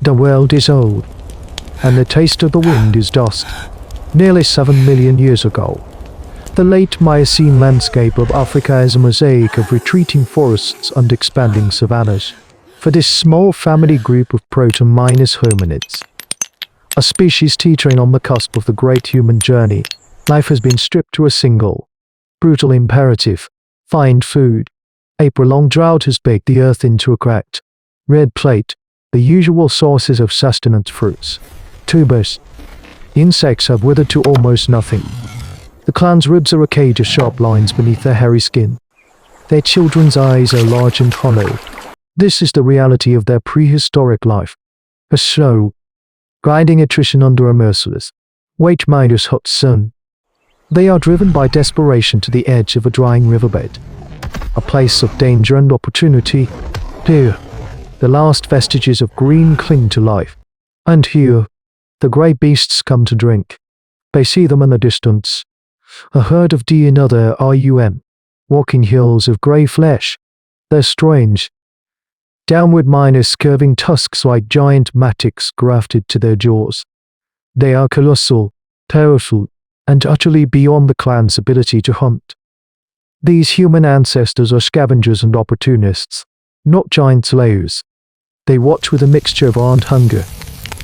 The world is old, and the taste of the wind is dust. Nearly 7 million years ago, the late Miocene landscape of Africa is a mosaic of retreating forests and expanding savannas. For this small family group of proto-hominids, a species teetering on the cusp of the great human journey, life has been stripped to a single, brutal imperative: find food. A prolonged drought has baked the earth into a cracked, red plate. The usual sources of sustenance, fruits, tubers, insects, have withered to almost nothing. The clan's ribs are a cage of sharp lines beneath their hairy skin. Their children's eyes are large and hollow. This is the reality of their prehistoric life. A slow, grinding attrition under a merciless, wait-minus hot sun. They are driven by desperation to the edge of a drying riverbed, a place of danger and opportunity. Here, the last vestiges of green cling to life. And here, the grey beasts come to drink. They see them in the distance. A herd of Deinotherium, walking hills of grey flesh. They're strange. Downward minus curving tusks like giant matrix grafted to their jaws. They are colossal, powerful, and utterly beyond the clan's ability to hunt. These human ancestors are scavengers and opportunists, not giant slaves. They watch with a mixture of awe and hunger,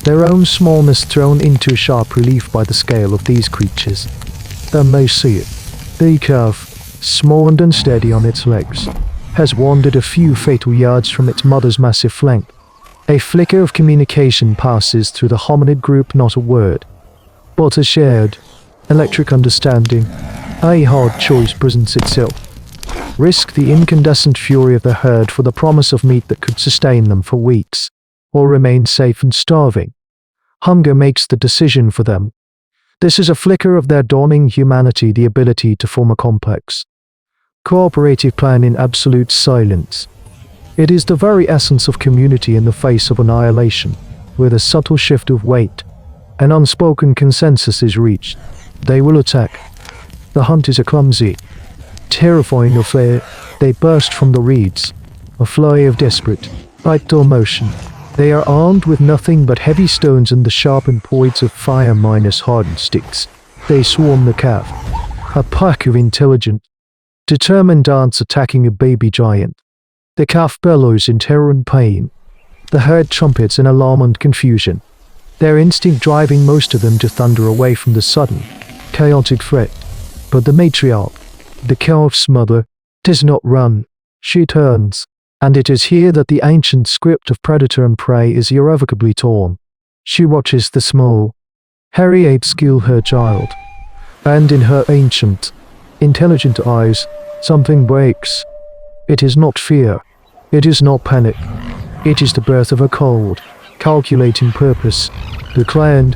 their own smallness thrown into sharp relief by the scale of these creatures. They may see it. The calf, small and unsteady on its legs, has wandered a few fatal yards from its mother's massive flank. A flicker of communication passes through the hominid group, not a word, but a shared, electric understanding. A hard choice presents itself. Risk the incandescent fury of the herd for the promise of meat that could sustain them for weeks, or remain safe and starving. Hunger makes the decision for them. This is a flicker of their dawning humanity, the ability to form a complex, cooperative plan in absolute silence. It is the very essence of community in the face of annihilation. With a subtle shift of weight, an unspoken consensus is reached. They will attack. The hunt is a clumsy, terrifying affair. They burst from the reeds, a flurry of desperate, vital motion. They are armed with nothing but heavy stones and the sharpened points of fire minus hardened sticks. They swarm the calf, a pack of intelligent, determined ants attacking a baby giant. The calf bellows in terror and pain. The herd trumpets in alarm and confusion, their instinct driving most of them to thunder away from the sudden, chaotic threat. But the matriarch, the calf's mother, does not run. She turns. And it is here that the ancient script of predator and prey is irrevocably torn. She watches the small, hairy apes kill her child. And in her ancient, intelligent eyes, something breaks. It is not fear. It is not panic. It is the birth of a cold, calculating purpose. The clan,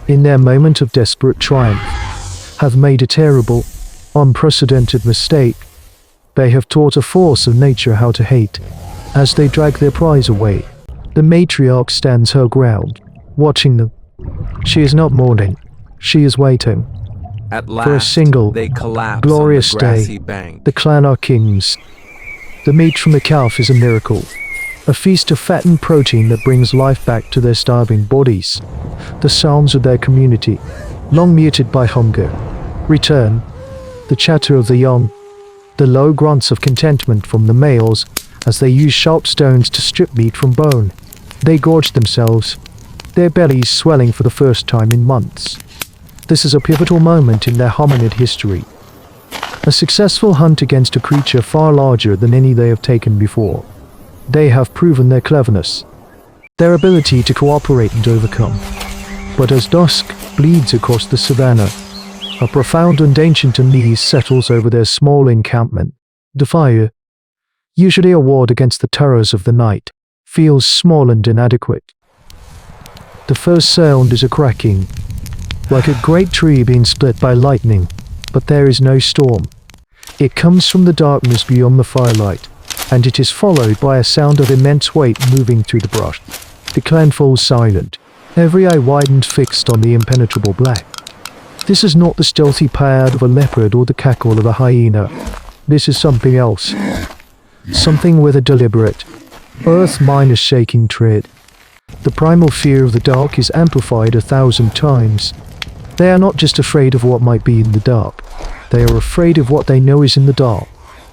in their moment of desperate triumph, have made a terrible, unprecedented mistake. They have taught a force of nature how to hate. As they drag their prize away, the matriarch stands her ground, watching them. She is not mourning. She is waiting. At last, for a single, they collapse glorious on the grassy day. bank. The clan are kings. The meat from the calf is a miracle. A feast of fat and protein that brings life back to their starving bodies. The sounds of their community, long muted by hunger, return. The chatter of the young, the low grunts of contentment from the males as they use sharp stones to strip meat from bone. They gorge themselves, their bellies swelling for the first time in months. This is a pivotal moment in their hominid history. A successful hunt against a creature far larger than any they have taken before. They have proven their cleverness, their ability to cooperate and overcome. But as dusk bleeds across the savannah, a profound and ancient unease settles over their small encampment. The fire, usually a ward against the terrors of the night, feels small and inadequate. The first sound is a cracking, like a great tree being split by lightning, but there is no storm. It comes from the darkness beyond the firelight, and it is followed by a sound of immense weight moving through the brush. The clan falls silent, every eye wide and fixed on the impenetrable black. This is not the stealthy pad of a leopard or the cackle of a hyena. This is something else. Something with a deliberate, earth-minus shaking tread. The primal fear of the dark is amplified 1,000 times. They are not just afraid of what might be in the dark. They are afraid of what they know is in the dark.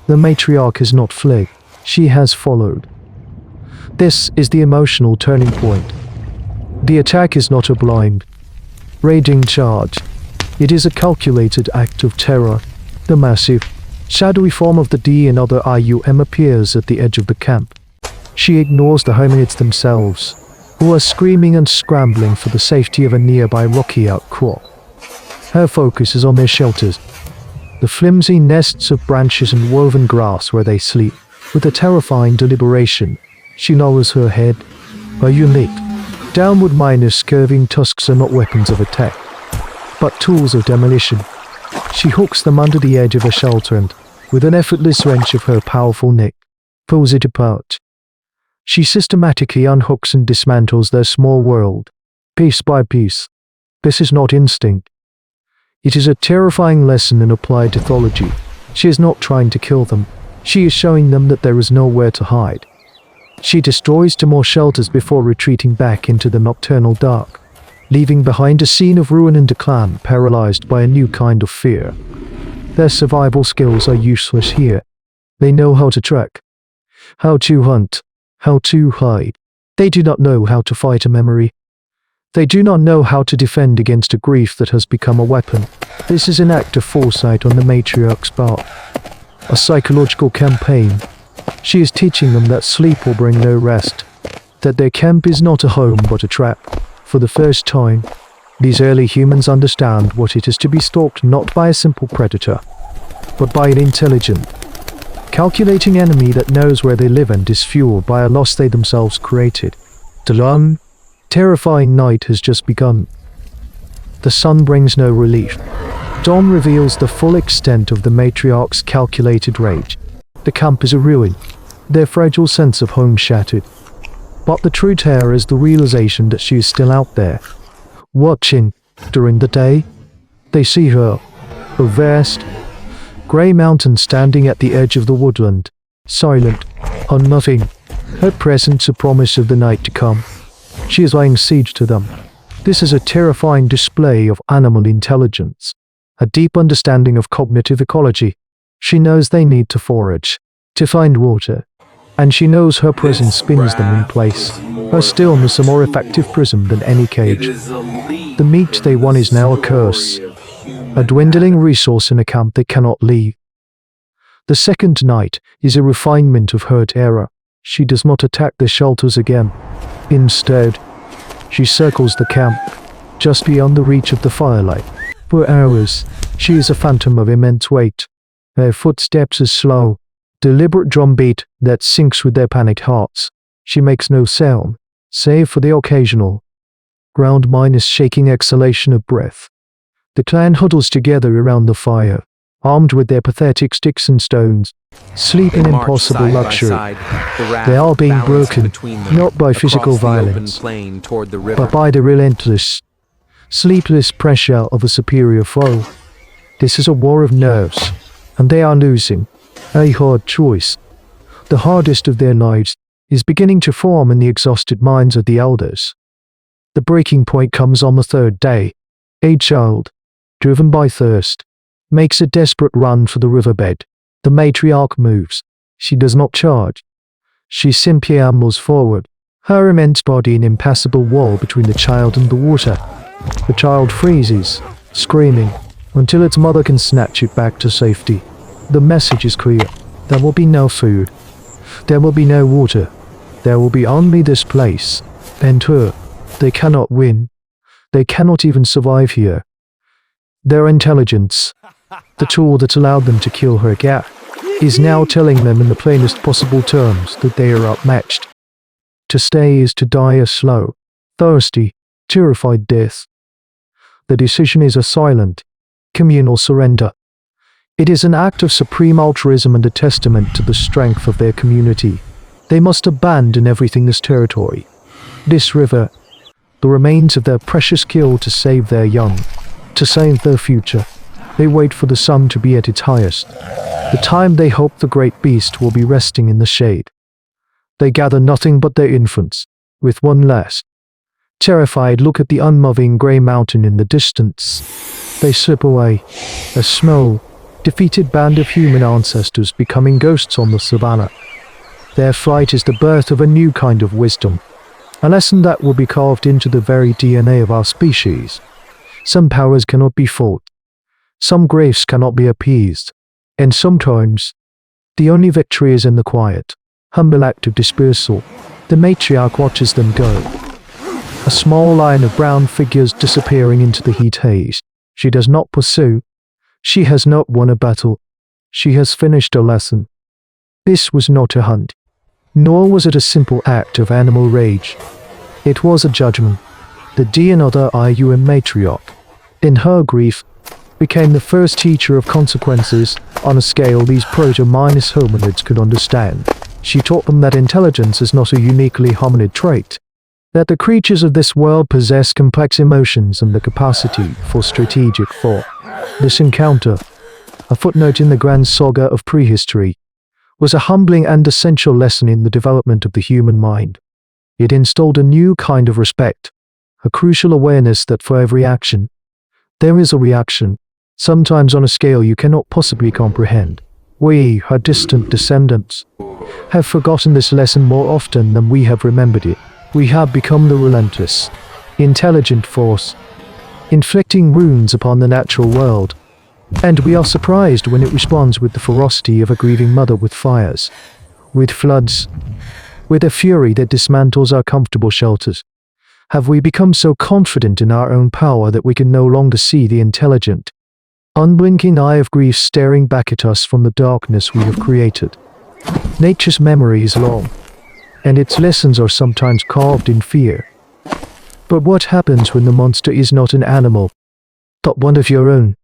The matriarch has not fled. She has followed. This is the emotional turning point. The attack is not a blind, raging charge. It is a calculated act of terror. The massive, shadowy form of the Deinotherium appears at the edge of the camp. She ignores the hominids themselves, who are screaming and scrambling for the safety of a nearby rocky outcrop. Her focus is on their shelters, the flimsy nests of branches and woven grass where they sleep. With a terrifying deliberation, she lowers her head. Her unique, downward minus curving tusks are not weapons of attack, but tools of demolition. She hooks them under the edge of a shelter and, with an effortless wrench of her powerful neck, pulls it apart. She systematically unhooks and dismantles their small world, piece by piece. This is not instinct. It is a terrifying lesson in applied ethology. She is not trying to kill them. She is showing them that there is nowhere to hide. She destroys two more shelters before retreating back into the nocturnal dark, leaving behind a scene of ruin and decline paralyzed by a new kind of fear. Their survival skills are useless here. They know how to track, how to hunt, how to hide. They do not know how to fight a memory. They do not know how to defend against a grief that has become a weapon. This is an act of foresight on the matriarch's part. A psychological campaign. She is teaching them that sleep will bring no rest, that their camp is not a home but a trap. For the first time, these early humans understand what it is to be stalked not by a simple predator, but by an intelligent, calculating enemy that knows where they live and is fueled by a loss they themselves created. The long, terrifying night has just begun. The sun brings no relief. Dawn reveals the full extent of the matriarch's calculated rage. The camp is a ruin, their fragile sense of home shattered. But the true terror is the realization that she is still out there, watching. During the day, they see her, a vast, grey mountain standing at the edge of the woodland, silent, unmoving, her presence a promise of the night to come. She is laying siege to them. This is a terrifying display of animal intelligence, a deep understanding of cognitive ecology. She knows they need to forage, to find water, and she knows her presence spins them in place. Her stillness a more effective prism than any cage. The meat they want is now a curse, a dwindling resource in a camp they cannot leave. The second night is a refinement of her terror. She does not attack the shelters again. Instead, she circles the camp, just beyond the reach of the firelight. For hours, she is a phantom of immense weight. Her footsteps are slow, deliberate drumbeat that syncs with their panicked hearts. She makes no sound, save for the occasional, ground minus shaking exhalation of breath. The clan huddles together around the fire, armed with their pathetic sticks and stones, sleep in impossible luxury. They are being broken, not by physical violence, but by the relentless, sleepless pressure of a superior foe. This is a war of nerves, and they are losing. A hard choice, the hardest of their lives, is beginning to form in the exhausted minds of the elders. The breaking point comes on the third day. A child, driven by thirst, makes a desperate run for the riverbed. The matriarch moves. She does not charge. She simply ambles forward, her immense body an impassable wall between the child and the water. The child freezes, screaming, until its mother can snatch it back to safety. The message is clear. There will be no food. There will be no water. There will be only this place, and her. They cannot win. They cannot even survive here. Their intelligence, the tool that allowed them to kill her cat, is now telling them in the plainest possible terms that they are outmatched. To stay is to die a slow, thirsty, terrified death. The decision is a silent, communal surrender. It is an act of supreme altruism and a testament to the strength of their community. They must abandon everything this territory, this river, the remains of their precious kill to save their young, to save their future. They wait for the sun to be at its highest, the time they hope the great beast will be resting in the shade. They gather nothing but their infants, with one last, Terrified, look at the unmoving grey mountain in the distance. They slip away, a small, defeated band of human ancestors becoming ghosts on the savannah. Their flight is the birth of a new kind of wisdom, a lesson that will be carved into the very DNA of our species. Some powers cannot be fought, some griefs cannot be appeased, and sometimes, the only victory is in the quiet, humble act of dispersal. The matriarch watches them go. A small line of brown figures disappearing into the heat haze. She does not pursue. She has not won a battle. She has finished a lesson. This was not a hunt, nor was it a simple act of animal rage. It was a judgment. The Deinotherium matriarch, in her grief, became the first teacher of consequences on a scale these proto-hominids could understand. She taught them that intelligence is not a uniquely hominid trait, that the creatures of this world possess complex emotions and the capacity for strategic thought. This encounter, a footnote in the grand saga of prehistory, was a humbling and essential lesson in the development of the human mind. It installed a new kind of respect, a crucial awareness that for every action, there is a reaction, sometimes on a scale you cannot possibly comprehend. We, her distant descendants, have forgotten this lesson more often than we have remembered it. We have become the relentless, intelligent force, inflicting wounds upon the natural world, and we are surprised when it responds with the ferocity of a grieving mother with fires, with floods, with a fury that dismantles our comfortable shelters. Have we become so confident in our own power that we can no longer see the intelligent, unblinking eye of grief staring back at us from the darkness we have created? Nature's memory is long, and its lessons are sometimes carved in fear. But what happens when the monster is not an animal, but one of your own?